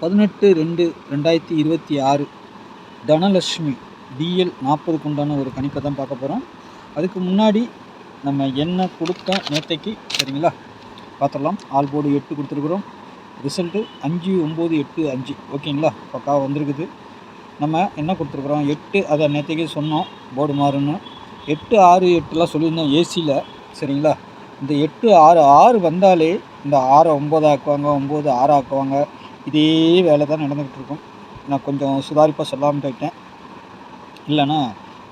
18/2/2026 Dhanalakshmi TL 40க்கு உண்டான ஒரு கணிப்பை தான் பார்க்க போகிறோம். அதுக்கு முன்னாடி நம்ம என்ன கொடுத்தோம் நேற்றைக்கு, சரிங்களா? பார்த்துடலாம். ஆல் போர்டு 8 கொடுத்துருக்குறோம். ரிசல்ட்டு 59885 ஓகேங்களா? பக்காவாக வந்திருக்குது. நம்ம என்ன கொடுத்துருக்குறோம், 8 அதை நேற்றைக்கே சொன்னோம் போர்டு மாறுன்னு. 8 6 8லாம் சொல்லியிருந்தோம் ஏசியில், சரிங்களா? இந்த 8 6 6 வந்தாலே இந்த 6 9 ஆக்குவாங்க, 9 6 ஆக்குவாங்க. இதே வேலை தான் நடந்துக்கிட்டு இருக்கும். நான் கொஞ்சம் சுதாரிப்பாக சொல்லாமல் போயிட்டேன், இல்லைன்னா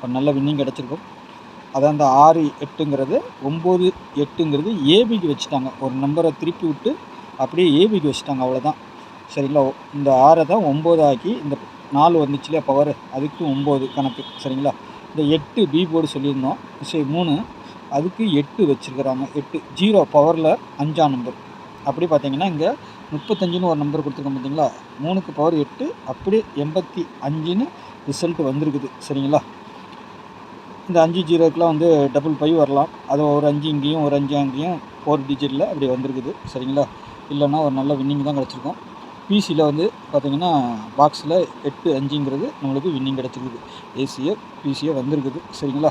ஒரு நல்ல வின்னிங் கிடச்சிருக்கும். அதான் அந்த 6 8ங்கிறது 9 8ங்கிறது ஏபிக்கு வச்சுட்டாங்க. ஒரு நம்பரை திருப்பி விட்டு அப்படியே ஏபிக்கு வச்சுட்டாங்க, அவ்வளோதான். சரிங்களா? இந்த 6 தான் 9 ஆக்கி இந்த 4 வந்துச்சு இல்லையா பவர், அதுக்கு 9 கணக்கு. சரிங்களா? இந்த 8 பி போர்டு சொல்லியிருந்தோம், சரி 3 அதுக்கு 8 வச்சுருக்கிறாங்க. 8 0 பவரில் 5ஆம் நம்பர். அப்படி பார்த்தீங்கன்னா இங்கே 35ன்னு ஒரு நம்பர் கொடுத்துருக்கோம் பார்த்தீங்களா? 3க்கு பவர் 8 அப்படியே 85ன்னு ரிசல்ட்டு வந்திருக்குது. சரிங்களா? இந்த 5 0க்குலாம் வந்து டபுள் 5 வரலாம். அது ஒரு 5 இங்கேயும் ஒரு 5 அங்கேயும் 4 டிஜிட்டில் அப்படி வந்திருக்குது. சரிங்களா? இல்லைன்னா ஒரு நல்ல வின்னிங் தான் கிடச்சிருக்கும். பிசியில் வந்து பார்த்திங்கன்னா பாக்ஸில் 8 5ங்கிறது நம்மளுக்கு வின்னிங் கிடச்சிருக்குது. ஏசியோ பிசியோ வந்திருக்குது. சரிங்களா?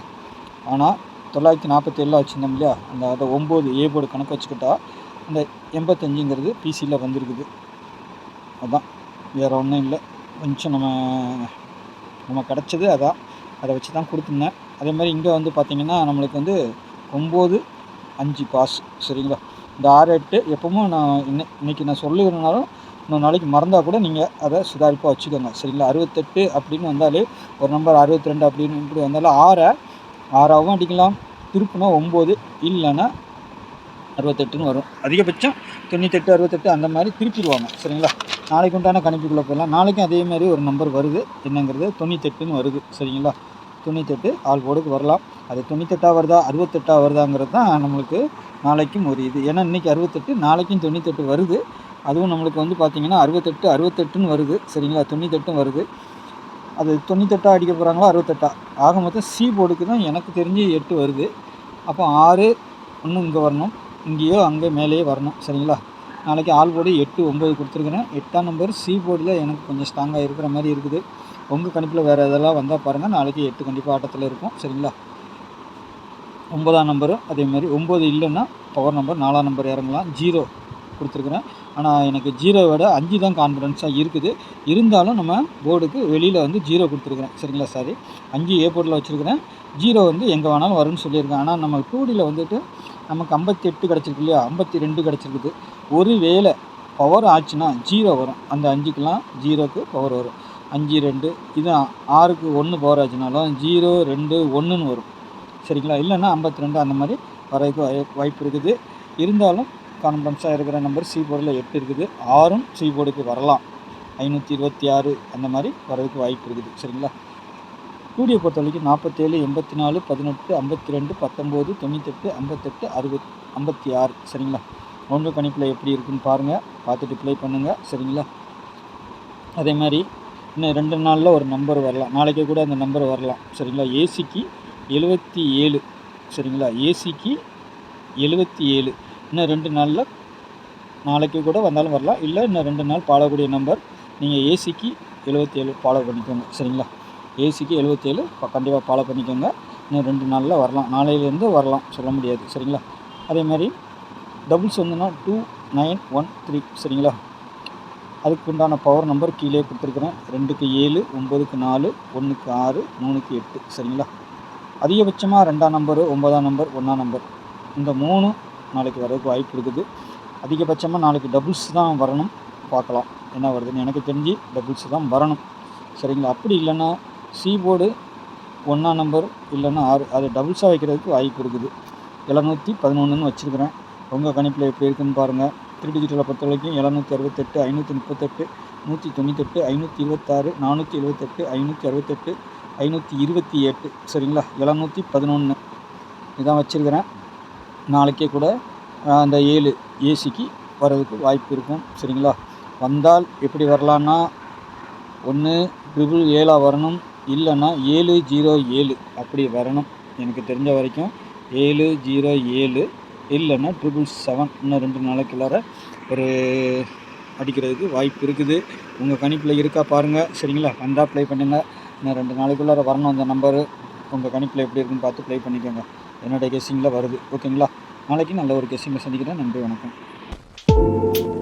ஆனால் 947 வச்சுருந்தோம் இல்லையா, அந்த அதை 9 ஏ போர்டு கணக்கு வச்சுக்கிட்டா அந்த 85ங்கிறது பிசியில் வந்திருக்குது. அதுதான், வேறு ஒன்றும் இல்லை. கொஞ்சம் நம்ம கிடச்சது அதான், அதை வச்சு தான் கொடுத்துருந்தேன். அதே மாதிரி இங்கே வந்து பார்த்திங்கன்னா நம்மளுக்கு வந்து 9 5 பாஸ். சரிங்களா? இந்த 6 8 எப்பவும் நான் இன்றைக்கி நான் சொல்லுகிறனாலும் இன்னொரு நாளைக்கு மறந்தால் கூட நீங்கள் அதை சுதாரிப்பாக வச்சுக்கோங்க. சரிங்களா? 68 அப்படின்னு வந்தாலே ஒரு நம்பர் 62 அப்படின்னு இப்படி வந்தாலும் 6ஆகவும் அடிக்கலாம், திருப்புனா 9 இல்லைன்னா 68ன்னு வரும். அதிகபட்சம் 98 68 அந்த மாதிரி திருப்பிடுவாங்க. சரிங்களா? நாளைக்கு உண்டான கணிப்புக்குள்ளே போயிடலாம். நாளைக்கும் அதே மாதிரி ஒரு நம்பர் வருது, என்னங்கிறது 98ன்னு வருது. சரிங்களா? 98 ஆல் போர்டுக்கு வரலாம். அது 98ஆக வருதா 68ஆக வருதாங்கிறது தான் நம்மளுக்கு நாளைக்கும் ஒரு இது. ஏன்னா இன்றைக்கி 68, நாளைக்கும் 98 வருது. அதுவும் நம்மளுக்கு வந்து பார்த்திங்கன்னா 68 68ன்னு வருது. சரிங்களா? 98ம் வருது. அது 98ஆக அடிக்க போகிறாங்களா 68ஆ? ஆக மொத்தம் சி போர்டுக்கு தான் எனக்கு தெரிஞ்சு 8 வருது. அப்போ 6 இன்னும் இங்கே வரணும், இங்கேயோ அங்கே மேலேயே வரணும். சரிங்களா? நாளைக்கு ஆல் போர்டு 8 9 கொடுத்துருக்குறேன். 8ஆம் நம்பர் சி போர்டில் எனக்கு கொஞ்சம் ஸ்ட்ராங்காக இருக்கிற மாதிரி இருக்குது. உங்கள் கணிப்பில் வேறு எதெல்லாம் வந்தால் பாருங்கள். நாளைக்கு 8 கண்டிப்பாக ஆட்டத்தில் இருக்கும். சரிங்களா? 9ஆம் நம்பரும் அதேமாதிரி 9 இல்லைன்னா பவர் நம்பர் 4ஆம் நம்பர் இறங்கலாம். 0 கொடுத்துருக்குறேன். ஆனால் எனக்கு 0 விட 5 தான் கான்ஃபிடென்ஸாக இருக்குது. இருந்தாலும் நம்ம போர்டுக்கு வெளியில் வந்து 0 கொடுத்துருக்குறேன். சரிங்களா? சாரி, 5 ஏ போர்டில் வச்சுருக்கிறேன். 0 வந்து எங்கே வேணாலும் வரும்னு சொல்லியிருக்கேன். ஆனால் நம்ம 2Dயில் வந்துட்டு நமக்கு 58 கிடச்சிருக்கு இல்லையா, 52 கிடச்சிருக்குது. ஒரு வேளை பவர் ஆச்சுன்னா 0 வரும். அந்த 5க்கெலாம் 0க்கு பவர் வரும். 5 2 இது 6க்கு 1 பவர் ஆச்சுனாலும் 0 2 1ன்னு வரும். சரிங்களா? இல்லைன்னா 52 அந்த மாதிரி வரதுக்கு வாய்ப்பு இருக்குது. இருந்தாலும் கான்ஃபிடன்ஸாக இருக்கிற நம்பர் சி போர்டில் 8 இருக்குது. 6ம் சி போர்டுக்கு வரலாம். 526 அந்த மாதிரி வரதுக்கு வாய்ப்பு இருக்குது. சரிங்களா? 2Dயை பொறுத்த வரைக்கும் 47 84 18 52 19 98 58 60 56. சரிங்களா? உங்கள் கணிப்பில் எப்படி இருக்குதுன்னு பாருங்கள், பார்த்துட்டு ப்ளே பண்ணுங்கள். சரிங்களா? அதே மாதிரி இன்னும் 2 நாளில் ஒரு நம்பர் வரலாம். நாளைக்கே கூட அந்த நம்பர் வரலாம். சரிங்களா? ஏசிக்கு 77. சரிங்களா? ஏசிக்கு 77 இன்னும் 2 நாளில், நாளைக்கு கூட வந்தாலும் வரலாம். இல்லை இன்னும் 2 நாள் பாடக்கூடிய நம்பர். நீங்கள் ஏசிக்கு 77 ஃபாலோ பண்ணிக்கோங்க. சரிங்களா? ஏசிக்கு 77 கண்டிப்பாக ஃபாலோ பண்ணிக்கோங்க. இன்னும் 2 நாளில் வரலாம், நாளையிலேருந்து வரலாம், சொல்ல முடியாது. சரிங்களா? அதே மாதிரி டபுள்ஸ் வந்துன்னா 2 9 1 3. சரிங்களா? அதுக்கு உண்டான பவர் நம்பர் கீழே கொடுத்துருக்குறேன். 2க்கு 7 9க்கு 4 1க்கு 6 3க்கு 8. சரிங்களா? அதிகபட்சமாக 2ஆம் நம்பரு 9ஆம் நம்பர் 1ஆம் நம்பர் இந்த 3 நாளைக்கு வரதுக்கு வாய்ப்பு இருக்குது. அதிகபட்சமாக நாளைக்கு டபுள்ஸ் தான் வரணும். பார்க்கலாம் என்ன வருதுன்னு. எனக்கு தெரிஞ்சு டபுள்ஸ் தான் வரணும். சரிங்களா? அப்படி இல்லைன்னா சி போர்டு 1ஆம் நம்பர் இல்லைன்னா 6 அது டபுள்ஸாக வைக்கிறதுக்கு வாய்ப்பு இருக்குது. 711ன்னு வச்சுருக்கிறேன். உங்கள் கணிப்பில் எப்படி இருக்குதுன்னு பாருங்கள். 3 டிஜிட்டலை பொறுத்த வரைக்கும் 768 538 198 526 478 568 528. சரிங்களா? 711 இதான் வச்சுருக்கிறேன். நாளைக்கே கூட அந்த 7 ஏசிக்கு வர்றதுக்கு வாய்ப்பு இருக்கும். சரிங்களா? வந்தால் எப்படி வரலான்னா, ஒன்று 777 வரணும், இல்லைன்னா 707 அப்படி வரணும். எனக்கு தெரிஞ்ச வரைக்கும் 707 இல்லைன்னா 777. இன்னும் 2 நாளைக்குள்ளார ஒரு அடிக்கிறதுக்கு வாய்ப்பு இருக்குது. உங்கள் கணிப்பில் இருக்கா பாருங்கள், சரிங்களா? வந்தால் ப்ளே பண்ணுங்கள். இன்னும் 2 நாளைக்குள்ளார வரணும் அந்த நம்பரு. உங்கள் கணிப்பில் எப்படி இருக்குன்னு பார்த்து ப்ளே பண்ணிக்கோங்க. என்னுடைய கெஸ்ஸிங்கில் வருது, ஓகேங்களா? நாளைக்கு நல்ல ஒரு கெஸ்ஸிங்கை சந்திக்கிறேன். நன்றி, வணக்கம்.